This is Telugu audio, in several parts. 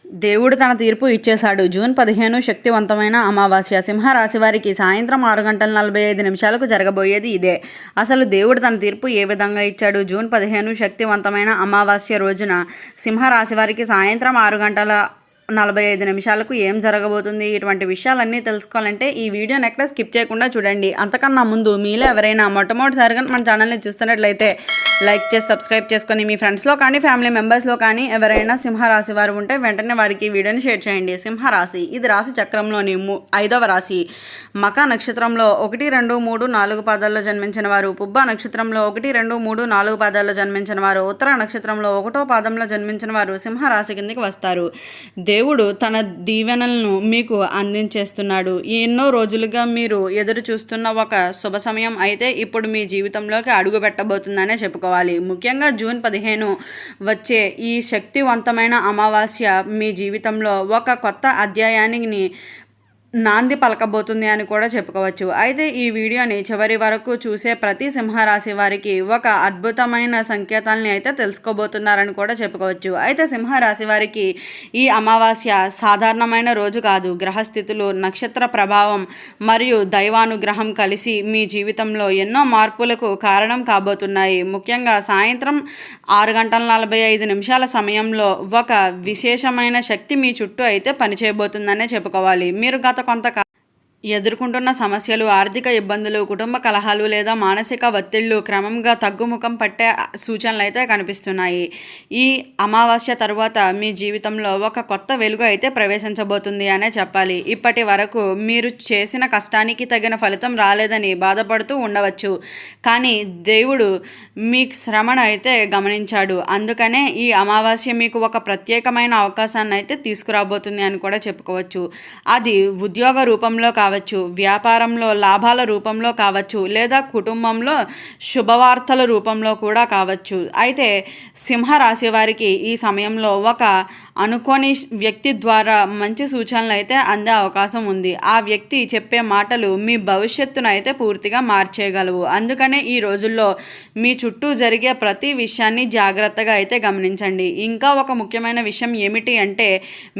దేవుడు తన తీర్పు ఇచ్చేశాడు. జూన్ 15 శక్తివంతమైన అమావాస్య. సింహరాశి వారికి సాయంత్రం 6:45 జరగబోయేది ఇదే. అసలు దేవుడు తన తీర్పు ఏ విధంగా ఇచ్చాడు? జూన్ 15 శక్తివంతమైన అమావాస్య రోజున సింహరాశి వారికి సాయంత్రం 6:45 ఏం జరగబోతుంది? ఇటువంటి విషయాలన్నీ తెలుసుకోవాలంటే ఈ వీడియోని ఎక్కడ స్కిప్ చేయకుండా చూడండి. అంతకన్నా ముందు మీలో ఎవరైనా మొట్టమొదటిసారిగా మన ఛానల్ని చూస్తున్నట్లయితే లైక్ చేసి సబ్స్క్రైబ్ చేసుకొని మీ ఫ్రెండ్స్లో కానీ ఫ్యామిలీ మెంబర్స్లో కానీ ఎవరైనా సింహరాశి వారు ఉంటే వెంటనే వారికి వీడియోని షేర్ చేయండి. సింహరాశి ఇది రాశి చక్రంలోని 5వ రాశి. మక నక్షత్రంలో 1, 2, 3, 4 పాదాల్లో జన్మించిన వారు, పుబ్బ నక్షత్రంలో 1, 2, 3, 4 పాదాల్లో జన్మించిన వారు, ఉత్తర నక్షత్రంలో 1వ పాదంలో జన్మించిన వారు సింహరాశి కిందకి వస్తారు. దేవుడు తన దీవెనలను మీకు అందించేస్తున్నాడు. ఎన్నో రోజులుగా మీరు ఎదురు చూస్తున్న ఒక శుభ సమయం అయితే ఇప్పుడు మీ జీవితంలోకి అడుగు పెట్టబోతుందనే చెప్పుకోవాలి. ముఖ్యంగా జూన్ 15 వచ్చే ఈ శక్తివంతమైన అమావాస్య మీ జీవితంలో ఒక కొత్త అధ్యాయానికి నాంది పలకబోతుంది అని కూడా చెప్పుకోవచ్చు. అయితే ఈ వీడియోని చివరి వరకు చూసే ప్రతి సింహరాశి వారికి ఒక అద్భుతమైన సంకేతాలని అయితే తెలుసుకోబోతున్నారని కూడా చెప్పుకోవచ్చు. అయితే సింహరాశి వారికి ఈ అమావాస్య సాధారణమైన రోజు కాదు. గ్రహస్థితులు, నక్షత్ర ప్రభావం మరియు దైవానుగ్రహం కలిసి మీ జీవితంలో ఎన్నో మార్పులకు కారణం కాబోతున్నాయి. ముఖ్యంగా సాయంత్రం 6:45 సమయంలో ఒక విశేషమైన శక్తి మీ చుట్టూ అయితే పనిచేయబోతుందనే చెప్పుకోవాలి. మీరు గత ఎదుర్కొంటున్న సమస్యలు, ఆర్థిక ఇబ్బందులు, కుటుంబ కలహాలు లేదా మానసిక ఒత్తిళ్లు క్రమంగా తగ్గుముఖం పట్టే సూచనలు అయితే కనిపిస్తున్నాయి. ఈ అమావాస్య తరువాత మీ జీవితంలో ఒక కొత్త వెలుగు అయితే ప్రవేశించబోతుంది అనే చెప్పాలి. ఇప్పటి వరకు మీరు చేసిన కష్టానికి తగిన ఫలితం రాలేదని బాధపడుతూ ఉండవచ్చు. కానీ దేవుడు మీ శ్రమను అయితే గమనించాడు. అందుకనే ఈ అమావాస్య మీకు ఒక ప్రత్యేకమైన అవకాశాన్ని అయితే తీసుకురాబోతుంది అని కూడా చెప్పుకోవచ్చు. అది ఉద్యోగ రూపంలో కావచ్చు, వ్యాపారంలో లాభాల రూపంలో కావచ్చు, లేదా కుటుంబంలో శుభవార్తల రూపంలో కూడా కావచ్చు. అయితే సింహరాశి వారికి ఈ సమయంలో ఒక అనుకోని వ్యక్తి ద్వారా మంచి సూచనలు అయితే అందే అవకాశం ఉంది. ఆ వ్యక్తి చెప్పే మాటలు మీ భవిష్యత్తును అయితే పూర్తిగా మార్చేయగలవు. అందుకనే ఈ రోజుల్లో మీ చుట్టూ జరిగే ప్రతి విషయాన్ని జాగ్రత్తగా అయితే గమనించండి. ఇంకా ఒక ముఖ్యమైన విషయం ఏమిటి అంటే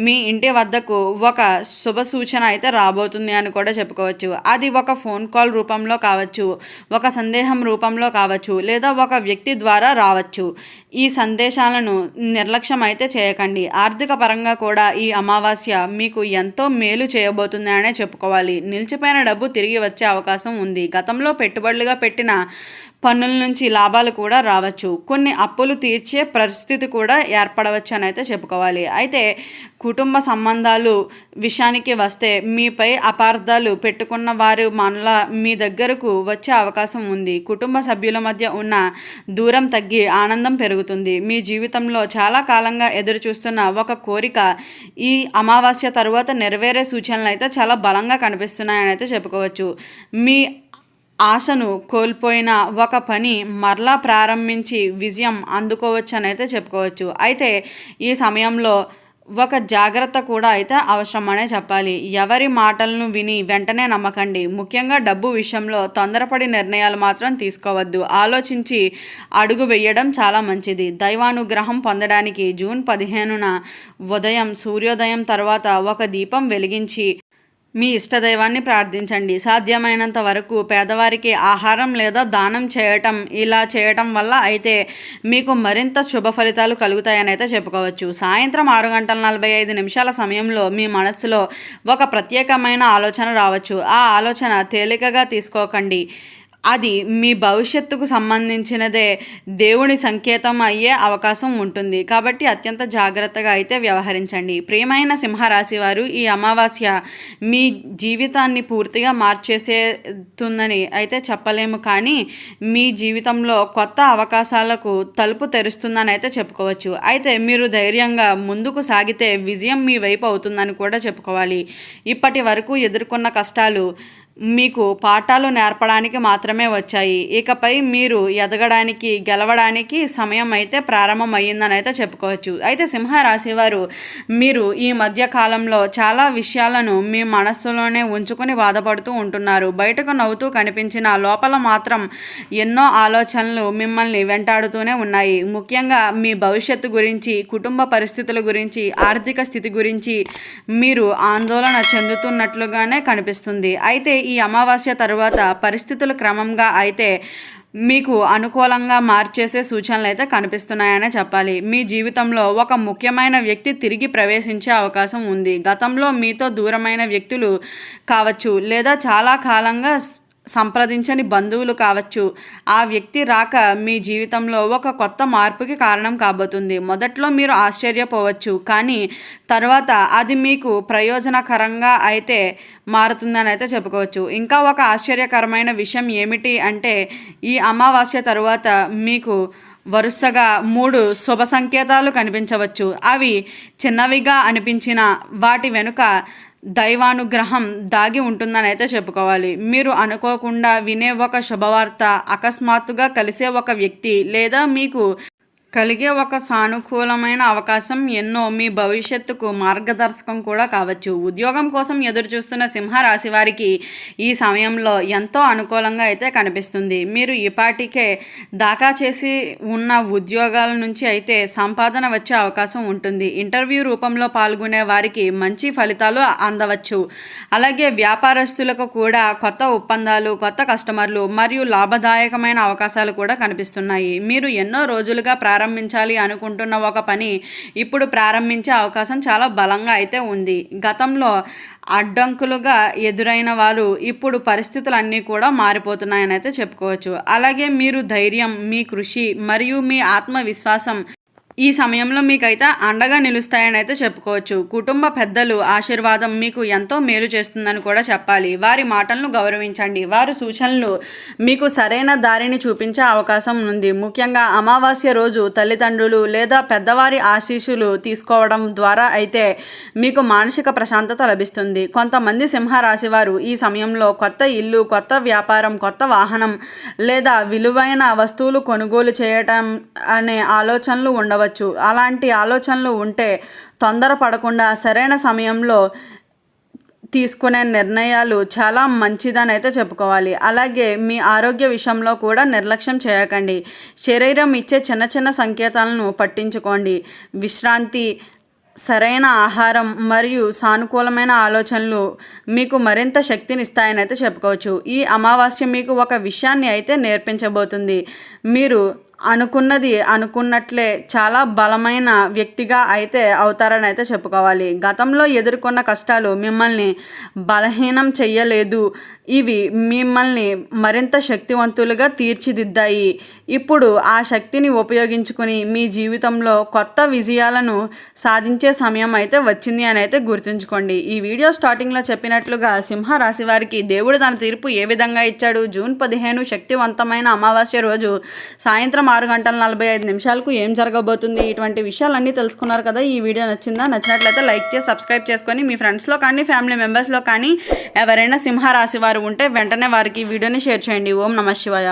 మీ ఇంటి వద్దకు ఒక శుభ సూచన అయితే రాబోతుంది అని కూడా చెప్పుకోవచ్చు. అది ఒక ఫోన్ కాల్ రూపంలో కావచ్చు, ఒక సందేహం రూపంలో కావచ్చు, లేదా ఒక వ్యక్తి ద్వారా రావచ్చు. ఈ సందేశాలను నిర్లక్ష్యం అయితే చేయకండి. ఆర్థిక పరంగా కూడా ఈ అమావాస్య మీకు ఎంతో మేలు చేయబోతుంది అనే చెప్పుకోవాలి. నిలిచిపోయిన డబ్బు తిరిగి వచ్చే అవకాశం ఉంది. గతంలో పెట్టుబడులుగా పెట్టిన పన్నుల నుంచి లాభాలు కూడా రావచ్చు. కొన్ని అప్పులు తీర్చే పరిస్థితి కూడా ఏర్పడవచ్చు అని అయితే చెప్పుకోవాలి. అయితే కుటుంబ సంబంధాలు విషయానికి వస్తే మీపై అపార్థాలు పెట్టుకున్న వారు మనలా మీ దగ్గరకు వచ్చే అవకాశం ఉంది. కుటుంబ సభ్యుల మధ్య ఉన్న దూరం తగ్గి ఆనందం పెరుగుతుంది. మీ జీవితంలో చాలా కాలంగా ఎదురు చూస్తున్న ఒక కోరిక ఈ అమావాస్య తరువాత నెరవేరే సూచనలు అయితే చాలా బలంగా కనిపిస్తున్నాయని అయితే చెప్పుకోవచ్చు. మీ ఆశను కోల్పోయిన ఒక పని మరలా ప్రారంభించి విజయం అందుకోవచ్చు అని అయితే చెప్పుకోవచ్చు. అయితే ఈ సమయంలో ఒక జాగ్రత్త కూడా అయితే అవసరం అనే చెప్పాలి. ఎవరి మాటలను విని వెంటనే నమ్మకండి. ముఖ్యంగా డబ్బు విషయంలో తొందరపడి నిర్ణయాలు మాత్రం తీసుకోవద్దు. ఆలోచించి అడుగు వేయడం చాలా మంచిది. దైవానుగ్రహం పొందడానికి జూన్ 15న ఉదయం సూర్యోదయం తర్వాత ఒక దీపం వెలిగించి మీ ఇష్టదైవాన్ని ప్రార్థించండి. సాధ్యమైనంత వరకు పేదవారికి ఆహారం లేదా దానం చేయటం, ఇలా చేయటం వల్ల అయితే మీకు మరింత శుభ ఫలితాలు కలుగుతాయని అయితే చెప్పుకోవచ్చు. సాయంత్రం 6:45 సమయంలో మీ మనస్సులో ఒక ప్రత్యేకమైన ఆలోచన రావచ్చు. ఆ ఆలోచన తేలికగా తీసుకోకండి. అది మీ భవిష్యత్తుకు సంబంధించినదే, దేవుని సంకేతం అయ్యే అవకాశం ఉంటుంది. కాబట్టి అత్యంత జాగ్రత్తగా అయితే వ్యవహరించండి. ప్రియమైన సింహరాశి వారు, ఈ అమావాస్య మీ జీవితాన్ని పూర్తిగా మార్చేసేస్తుందని అయితే చెప్పలేము, కానీ మీ జీవితంలో కొత్త అవకాశాలకు తలుపు తెరుస్తుందని అయితే చెప్పుకోవచ్చు. అయితే మీరు ధైర్యంగా ముందుకు సాగితే విజయం మీ వైపు అవుతుందని కూడా చెప్పుకోవాలి. ఇప్పటి వరకు ఎదుర్కొన్న కష్టాలు మీకు పాఠాలు నేర్పడానికి మాత్రమే వచ్చాయి. ఇకపై మీరు ఎదగడానికి, గెలవడానికి సమయం అయితే ప్రారంభమయ్యిందని అయితే చెప్పుకోవచ్చు. అయితే సింహరాశి వారు మీరు ఈ మధ్య కాలంలో చాలా విషయాలను మీ మనస్సులోనే ఉంచుకొని బాధపడుతూ ఉంటున్నారు. బయటకు నవ్వుతూ కనిపించిన లోపల మాత్రం ఎన్నో ఆలోచనలు మిమ్మల్ని వెంటాడుతూనే ఉన్నాయి. ముఖ్యంగా మీ భవిష్యత్తు గురించి, కుటుంబ పరిస్థితుల గురించి, ఆర్థిక స్థితి గురించి మీరు ఆందోళన చెందుతున్నట్లుగానే కనిపిస్తుంది. అయితే ఈ అమావాస్య తరువాత పరిస్థితులు క్రమంగా అయితే మీకు అనుకూలంగా మార్చేసే సూచనలు అయితే కనిపిస్తున్నాయనే చెప్పాలి. మీ జీవితంలో ఒక ముఖ్యమైన వ్యక్తి తిరిగి ప్రవేశించే అవకాశం ఉంది. గతంలో మీతో దూరమైన వ్యక్తులు కావచ్చు, లేదా చాలా కాలంగా సంప్రదించని బంధువులు కావచ్చు. ఆ వ్యక్తి రాక మీ జీవితంలో ఒక కొత్త మార్పుకి కారణం కాబోతుంది. మొదట్లో మీరు ఆశ్చర్యపోవచ్చు, కానీ తర్వాత అది మీకు ప్రయోజనకరంగా అయితే మారుతుందని అయితే చెప్పుకోవచ్చు. ఇంకా ఒక ఆశ్చర్యకరమైన విషయం ఏమిటి అంటే ఈ అమావాస్య తరువాత మీకు వరుసగా 3 శుభ సంకేతాలు కనిపించవచ్చు. అవి చిన్నవిగా అనిపించిన వాటి వెనుక దైవానుగ్రహం దాగి ఉంటుందని అయితే చెప్పుకోవాలి. మీరు అనుకోకుండా వినే ఒక శుభవార్త, అకస్మాత్తుగా కలిసే ఒక వ్యక్తి, లేదా మీకు కలిగే ఒక సానుకూలమైన అవకాశం ఎన్నో మీ భవిష్యత్తుకు మార్గదర్శకం కూడా కావచ్చు. ఉద్యోగం కోసం ఎదురు చూస్తున్న సింహరాశి వారికి ఈ సమయంలో ఎంతో అనుకూలంగా అయితే కనిపిస్తుంది. మీరు ఈపాటికే దాకా చేసి ఉన్న ఉద్యోగాల నుంచి అయితే సంపాదన వచ్చే అవకాశం ఉంటుంది. ఇంటర్వ్యూ రూపంలో పాల్గొనే వారికి మంచి ఫలితాలు అందవచ్చు. అలాగే వ్యాపారస్తులకు కూడా కొత్త ఒప్పందాలు, కొత్త కస్టమర్లు మరియు లాభదాయకమైన అవకాశాలు కూడా కనిపిస్తున్నాయి. మీరు ఎన్నో రోజులుగా ప్రారంభించాలి అనుకుంటున్న ఒక పని ఇప్పుడు ప్రారంభించే అవకాశం చాలా బలంగా అయితే ఉంది. గతంలో అడ్డంకులుగా ఎదురైన వారు ఇప్పుడు పరిస్థితులన్నీ కూడా మారిపోతున్నాయని అయితే చెప్పుకోవచ్చు. అలాగే మీరు ధైర్యం, మీ కృషి మరియు మీ ఆత్మవిశ్వాసం ఈ సమయంలో మీకైతే అండగా నిలుస్తాయని అయితే చెప్పుకోవచ్చు. కుటుంబ పెద్దలు ఆశీర్వాదం మీకు ఎంతో మేలు చేస్తుందని కూడా చెప్పాలి. వారి మాటలను గౌరవించండి. వారి సూచనలు మీకు సరైన దారిని చూపించే అవకాశం ఉంది. ముఖ్యంగా అమావాస్య రోజు తల్లిదండ్రులు లేదా పెద్దవారి ఆశీస్సులు తీసుకోవడం ద్వారా అయితే మీకు మానసిక ప్రశాంతత లభిస్తుంది. కొంతమంది సింహరాశి వారు ఈ సమయంలో కొత్త ఇల్లు, కొత్త వ్యాపారం, కొత్త వాహనం లేదా విలువైన వస్తువులు కొనుగోలు చేయటం అనే ఆలోచనలు ఉండవచ్చు. అలాంటి ఆలోచనలు ఉంటే తొందరపడకుండా సరైన సమయంలో తీసుకునే నిర్ణయాలు చాలా మంచిదని అయితే చెప్పుకోవాలి. అలాగే మీ ఆరోగ్య విషయంలో కూడా నిర్లక్ష్యం చేయకండి. శరీరం ఇచ్చే చిన్న చిన్న సంకేతాలను పట్టించుకోండి. విశ్రాంతి, సరైన ఆహారం మరియు సానుకూలమైన ఆలోచనలు మీకు మరింత శక్తిని ఇస్తాయని అయితే చెప్పుకోవచ్చు. ఈ అమావాస్య మీకు ఒక విషయాన్ని అయితే నేర్పించబోతుంది. మీరు అనుకున్నది అనుకున్నట్లే చాలా బలమైన వ్యక్తిగా అయితే అవుతారని అయితే చెప్పుకోవాలి. గతంలో ఎదుర్కొన్న కష్టాలు మిమ్మల్ని బలహీనం చెయ్యలేదు. ఇవి మిమ్మల్ని మరింత శక్తివంతులుగా తీర్చిదిద్దాయి. ఇప్పుడు ఆ శక్తిని ఉపయోగించుకుని మీ జీవితంలో కొత్త విజయాలను సాధించే సమయం అయితే వచ్చింది అని అయితే గుర్తుంచుకోండి. ఈ వీడియో స్టార్టింగ్లో చెప్పినట్లుగా సింహరాశి వారికి దేవుడు తన తీర్పు ఏ విధంగా ఇచ్చాడు? జూన్ 15 శక్తివంతమైన అమావాస్య రోజు సాయంత్రం 6:45 ఏం జరగబోతుంది? ఇటువంటి విషయాలన్నీ తెలుసుకున్నారు కదా. ఈ వీడియో నచ్చిందా? నచ్చినట్లయితే లైక్ చేసి సబ్స్క్రైబ్ చేసుకొని మీ ఫ్రెండ్స్లో కానీ ఫ్యామిలీ మెంబర్స్లో కానీ ఎవరైనా సింహరాశి వారు ఉంటే వెంటనే వారికి వీడియోని షేర్ చేయండి. ఓం నమః శివాయ.